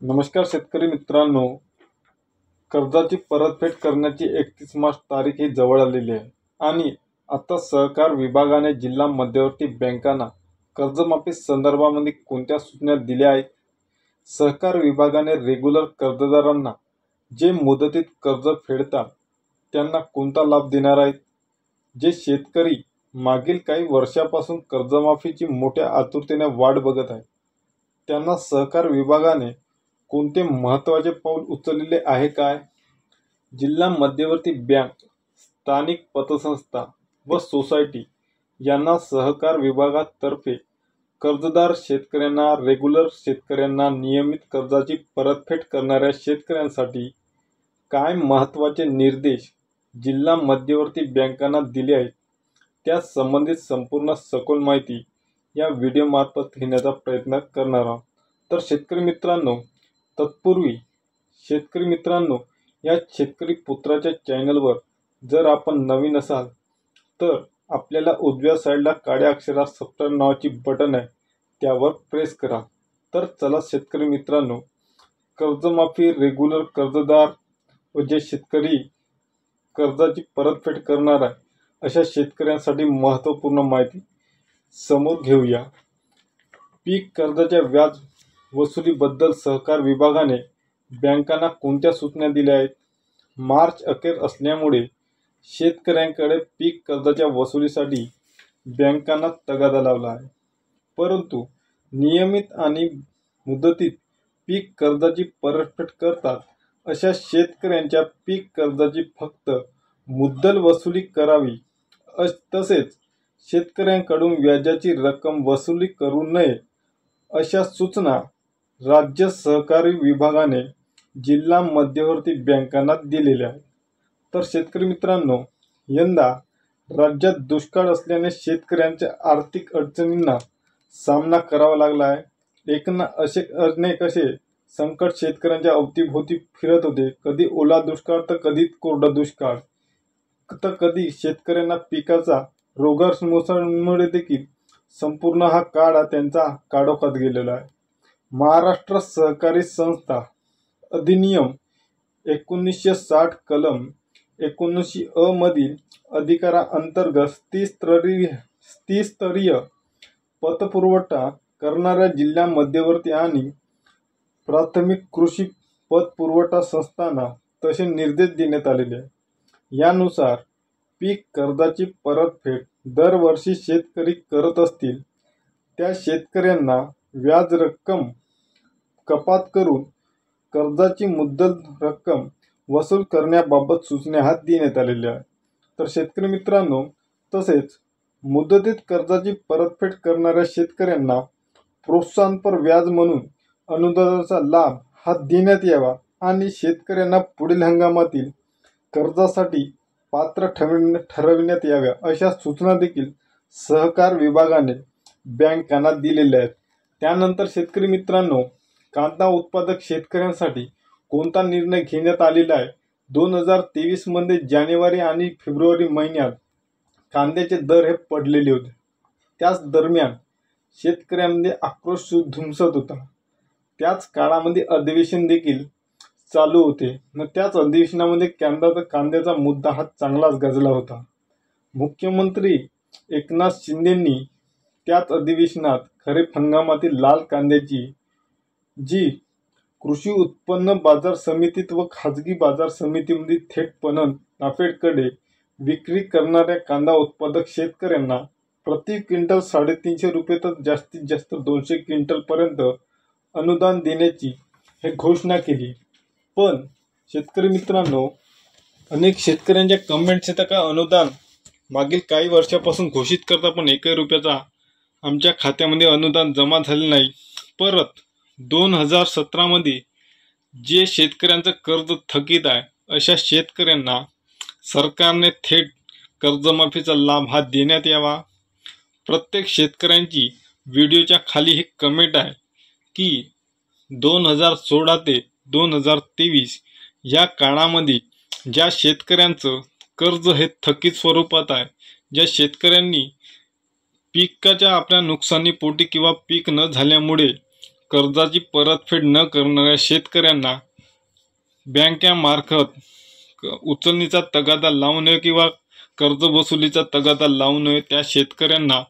नमस्कार शेतकरी मित्रांनो, कर्जाची परतफेड करण्याची 31 मार्च तारीख ही जवळ आलेली आहे आणि आता सहकार विभागाने जिल्हा मध्यवर्ती बँकांना कर्जमाफी संदर्भामध्ये कोणत्या सूचना दिल्या आहेत? सहकार विभागाने रेग्युलर कर्जदारांना जे मुदतीत कर्ज फेडतात त्यांना कोणता लाभ देणार आहेत? जे शेतकरी मागील काही वर्षापासून कर्जमाफीची मोठ्या आतुरतेने वाट बघत आहेत त्यांना सहकार विभागाने कोणते महत्त्वाचे पाऊल उचललेले आहे काय? जिल्हा मध्यवर्ती बँक, स्थानिक पतसंस्था व सोसायटी यांना सहकार विभागातर्फे कर्जदार शेतकऱ्यांना, रेग्युलर शेतकऱ्यांना, नियमित कर्जाची परतफेड करणाऱ्या शेतकऱ्यांसाठी काय महत्त्वाचे निर्देश जिल्हा मध्यवर्ती बँकांना दिले आहेत त्या संबंधित संपूर्ण सखोल माहिती या व्हिडिओमार्फत घेण्याचा प्रयत्न करणार आहोत। तर शेतकरी मित्रांनो, तत्पूर्वी शेतकरी मित्रांनो, या शेतकरी पुत्राच्या चॅनलवर जर आपण नवीन असाल तर आपल्याला उजव्या साईडला काळ्या अक्षरात सबस्क्राईब नावाची बटन आहे त्यावर प्रेस करा। तर चला शेतकरी मित्रांनो, कर्जमाफी, रेग्युलर कर्जदार व जे शेतकरी कर्जाची परतफेड करणार आहे अशा शेतकऱ्यांसाठी महत्त्वपूर्ण माहिती समोर घेऊया। पीक कर्जाच्या व्याज वसुलीबद्दल सहकार विभागाने बँकांना कोणत्या सूचना दिल्या आहेत? मार्च अखेर असल्यामुळे शेतकऱ्यांकडे पीक कर्जाच्या वसुलीसाठी बँकांना तगादा लावला आहे, परंतु नियमित आणि मुदतीत पीक कर्जाची परतफेड करतात अशा शेतकऱ्यांच्या पीक कर्जाची फक्त मुद्दल वसुली करावी, तसेच शेतकऱ्यांकडून व्याजाची रक्कम वसुली करू नये अशा सूचना राज्य सहकारी विभागाने जिल्हा मध्यवर्ती बँकांना दिलेल्या आहेत। तर शेतकरी मित्रांनो, यंदा राज्यात दुष्काळ असल्याने शेतकऱ्यांच्या आर्थिक अडचणींना सामना करावा लागला आहे। अनेक असे संकट शेतकऱ्यांच्या अवतीभोवती फिरत होते, कधी ओला दुष्काळ तर कधी कोरडा दुष्काळ, तर कधी शेतकऱ्यांना पिकाचा रोगामुळे देखील संपूर्ण हा काळ त्यांचा काढोखात गेलेला आहे। महाराष्ट्र सहकारी संस्था अधिनियम 1960 कलम 19 मधील अधिकारांतर्गत त्रिस्तरीय पतपुरवठा करणाऱ्या जिल्हा मध्यवर्ती आणि प्राथमिक कृषी पतपुरवठा संस्थांना तसे निर्देश देण्यात आलेले आहे। यानुसार पीक कर्जाची परतफेड दरवर्षी शेतकरी करत असतील त्या शेतकऱ्यांना व्याज रक्कम कपात करून कर्जाची मुद्दल रक्कम वसूल करण्याबाबत सूचना देण्यात आलेल्या आहेत। तर शेतकरी मित्रांनो, तसेच मुदतीत कर्जाची परतफेड करणाऱ्या शेतकऱ्यांना प्रोत्साहनपर व्याज म्हणून अनुदानाचा लाभ हा देण्यात यावा आणि शेतकऱ्यांना पुढील हंगामातील कर्जासाठी पात्र ठरविण्यात याव्या अशा सूचना देखील सहकार विभागाने बँकांना दिलेल्या आहेत। त्यानंतर शेतकरी मित्रांनो, कांदा उत्पादक शेतकऱ्यांसाठी कोणता निर्णय घेण्यात आलेला आहे? 2023 मध्ये जानेवारी आणि फेब्रुवारी महिन्यात कांद्याचे दर हे पडलेले होते। त्याच दरम्यान शेतकऱ्यांमध्ये आक्रोश धुमसत होता। त्याच काळामध्ये अधिवेशन देखील चालू होते न त्याच अधिवेशनामध्ये कांद्याचा मुद्दा हा चांगलाच गाजला होता। मुख्यमंत्री एकनाथ शिंदेंनी त्याच अधिवेशनात खरीप हंगामातील लाल कांद्याची जी कृषी उत्पन्न बाजार समितीत व खाजगी बाजार समितीमध्ये थेट पणन नाफेडकडे विक्री करणाऱ्या कांदा उत्पादक शेतकऱ्यांना प्रति क्विंटल 350 रुपये तर जास्तीत जास्त 200 क्विंटल पर्यंत अनुदान देण्याची हे घोषणा केली। पण शेतकरी मित्रांनो, अनेक शेतकऱ्यांच्या कमेंट्स येतात का अनुदान मागील काही वर्षापासून घोषित करता पण 1 रुपयाचा आमच्या खात्यामध्ये अनुदान जमा झाले नाही। परत 2017 मध्ये जे शेतकऱ्यांचं कर्ज थकीत आहे अशा शेतकऱ्यांना सरकारने थेट कर्जमाफीचा लाभ हा देण्यात यावा। प्रत्येक शेतकऱ्यांची व्हिडिओच्या खाली ही कमेंट आहे की 2016 ते 2023 या काळामध्ये ज्या शेतकऱ्यांचं कर्ज हे थकीत स्वरूपात आहे, ज्या शेतकऱ्यांनी पिकाच्या आपल्या नुकसानीपोटी किंवा पीक न झाल्यामुळे कर्जाची परतफेड न करणाऱ्या शेतकऱ्यांना बँकेमार्फत उचलणीचा तगादा लावू नये किंवा कर्ज वसुलीचा तगादा लावू नये. त्या शेतकऱ्यांना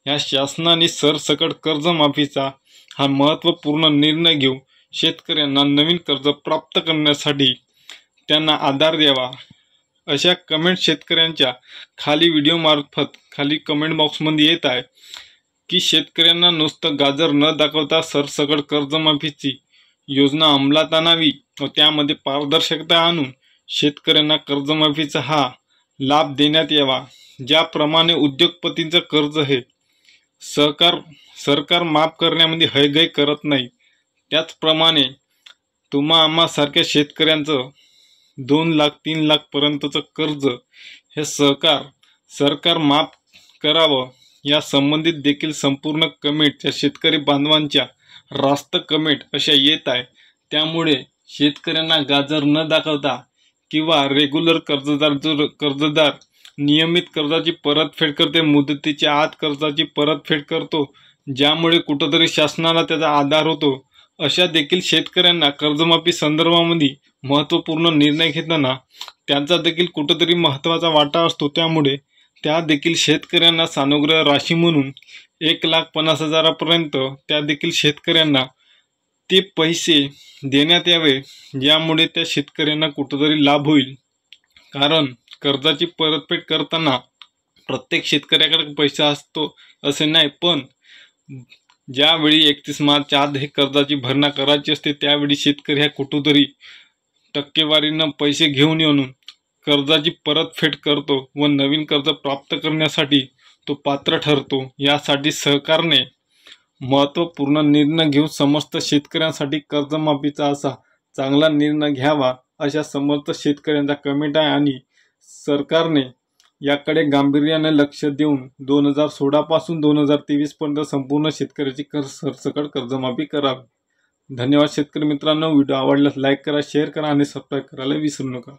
या शासनाने सरसकट कर्जमाफीचा हा महत्त्वपूर्ण निर्णय घेऊन शेतकऱ्यांना नवीन कर्ज प्राप्त करण्यासाठी त्यांना आधार द्यावा. अशा कमेंट शेतकऱ्यांच्या खाली व्हिडिओमार्फत खाली कमेंट बॉक्समध्ये येत आहे की शेतकऱ्यांना नुसतं गाजर न दाखवता सरसकट कर्जमाफीची योजना अंमलात आणावी व त्यामध्ये पारदर्शकता आणून शेतकऱ्यांना कर्जमाफीचा हा लाभ देण्यात यावा. ज्याप्रमाणे उद्योगपतींचं कर्ज हे सरकार माफ करण्यामध्ये हयगय करत नाही, त्याचप्रमाणे तुम्हा आम्हासारख्या शेतकऱ्यांचं 2 लाख 3 लाख पर्यंतचं कर्ज हे सरकार माफ करावं या संबंधित देखील संपूर्ण कमेंट त्या शेतकरी बांधवांच्या रास्त कमेंट अशा येत आहे. त्यामुळे शेतकऱ्यांना गाजर न दाखवता किंवा रेग्युलर कर्जदार नियमित कर्जाची परतफेड करते, मुदतीच्या आत कर्जाची परतफेड करतो, ज्यामुळे कुठंतरी शासनाला त्याचा आधार होतो, अशा देखील शेतकऱ्यांना कर्जमाफी संदर्भामध्ये महत्त्वपूर्ण निर्णय घेताना त्यांचा देखील कुठंतरी महत्त्वाचा वाटा असतो. त्यामुळे त्या देखील शेतकऱ्यांना सानुग्रह राशी म्हणून 1,50,000 त्या देखील शेतकऱ्यांना ते पैसे देण्यात यावे, ज्यामुळे त्या शेतकऱ्यांना कुठंतरी लाभ होईल. कारण कर्जाची परतफेड करताना प्रत्येक शेतकऱ्याकडे पैसा असतो असे नाही, पण ज्यावेळी 31 मार्चच्या आत हे कर्जाची भरणा करायची असते त्यावेळी शेतकरी हा कुठंतरी टक्केवारीनं पैसे घेऊन येऊन कर्जाची परतफेड करतो व नवीन कर्ज प्राप्त करण्यासाठी तो पात्र ठरतो. यासाठी सरकारने महत्त्वपूर्ण निर्णय घेऊन समस्त शेतकऱ्यांसाठी कर्जमाफीचा असा चांगला निर्णय घ्यावा अशा समस्त शेतकऱ्यांचा कमेंट आहे आणि सरकारने याकडे गांभीर्याने लक्ष देऊन 2016 पासून 2023 पर्यंत संपूर्ण शेतकऱ्याची सरसकट कर्जमाफी करावी. धन्यवाद शेतकरी मित्रांनो. व्हिडिओ आवडल्यास लाईक करा, शेअर करा आणि सबस्क्राईब करायला विसरू नका.